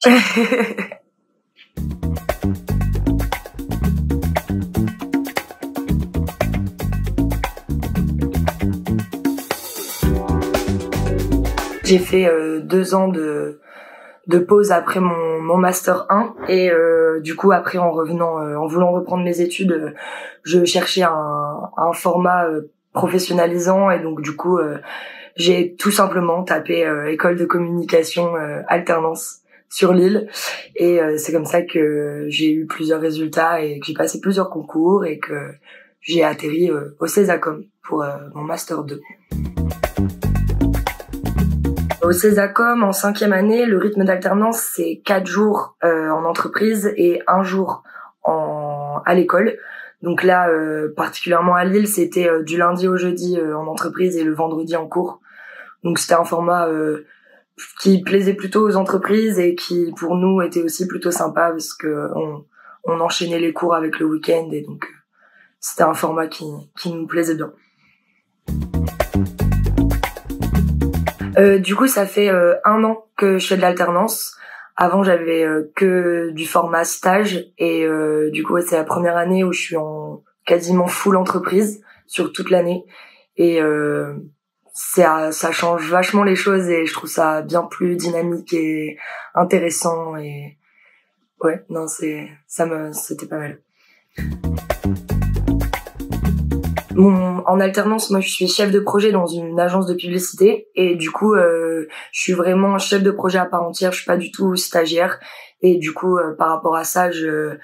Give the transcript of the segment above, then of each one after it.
J'ai fait 2 ans de pause après mon master 1 et du coup après en revenant en voulant reprendre mes études, je cherchais un format professionnalisant et donc du coup j'ai tout simplement tapé école de communication alternance sur Lille et c'est comme ça que j'ai eu plusieurs résultats et que j'ai passé plusieurs concours et que j'ai atterri au Césacom pour mon master 2. Au Césacom, en 5e année, le rythme d'alternance, c'est 4 jours en entreprise et 1 jour à l'école. Donc là, particulièrement à Lille, c'était du lundi au jeudi en entreprise et le vendredi en cours. Donc c'était un format qui plaisait plutôt aux entreprises et qui, pour nous, était aussi plutôt sympa parce que on enchaînait les cours avec le week-end et donc c'était un format qui nous plaisait bien. Du coup, ça fait 1 an que je fais de l'alternance. Avant, j'avais que du format stage et du coup, c'est la première année où je suis en quasiment full entreprise sur toute l'année et ça change vachement les choses et je trouve ça bien plus dynamique et intéressant et ouais, non, c'était pas mal. En alternance, moi, je suis chef de projet dans une agence de publicité et du coup, je suis vraiment chef de projet à part entière. Je suis pas du tout stagiaire et du coup, par rapport à ça, je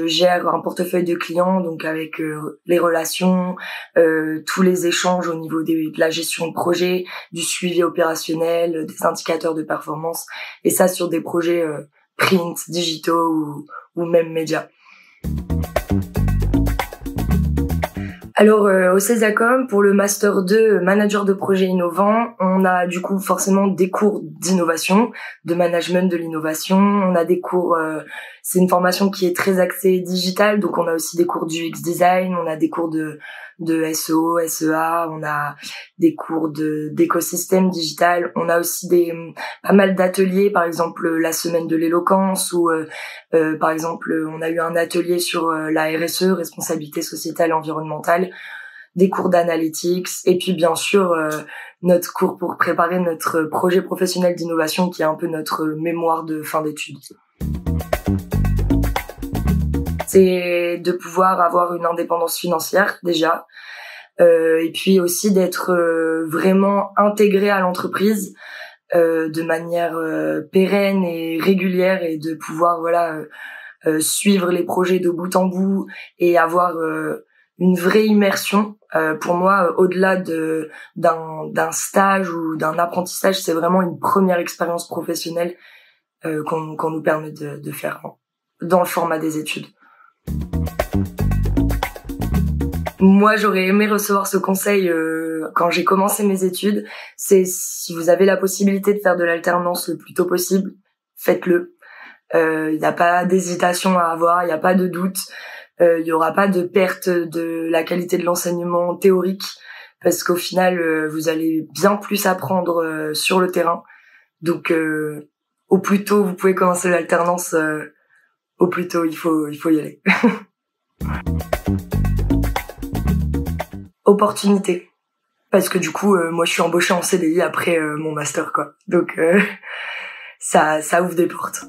gère un portefeuille de clients, donc avec les relations, tous les échanges au niveau de la gestion de projet, du suivi opérationnel, des indicateurs de performance et ça sur des projets print, digitaux ou même médias. Alors au Césacom, pour le Master 2 Manager de projet innovant, on a du coup forcément des cours d'innovation, de management de l'innovation. On a des cours, c'est une formation qui est très axée digitale, donc on a aussi des cours d'UX design, on a des cours de SEO, SEA, on a des cours d'écosystème digital. On a aussi pas mal d'ateliers, par exemple la semaine de l'éloquence ou par exemple on a eu un atelier sur la RSE, responsabilité sociétale et environnementale, des cours d'analytics et puis bien sûr notre cours pour préparer notre projet professionnel d'innovation qui est un peu notre mémoire de fin d'études. C'est de pouvoir avoir une indépendance financière déjà et puis aussi d'être vraiment intégré à l'entreprise de manière pérenne et régulière et de pouvoir suivre les projets de bout en bout et avoir une vraie immersion. Pour moi, au-delà d'un stage ou d'un apprentissage, c'est vraiment une première expérience professionnelle qu'on nous permet de faire dans le format des études. Moi, j'aurais aimé recevoir ce conseil quand j'ai commencé mes études. C'est si vous avez la possibilité de faire de l'alternance le plus tôt possible, faites-le. Il n'y a pas d'hésitation à avoir, il n'y a pas de doute. Il n'y aura pas de perte de la qualité de l'enseignement théorique parce qu'au final, vous allez bien plus apprendre sur le terrain. Donc, au plus tôt vous pouvez commencer l'alternance, au plus tôt il faut y aller. Opportunité. Parce que du coup, moi je suis embauchée en CDI après mon master quoi. Donc ça ouvre des portes.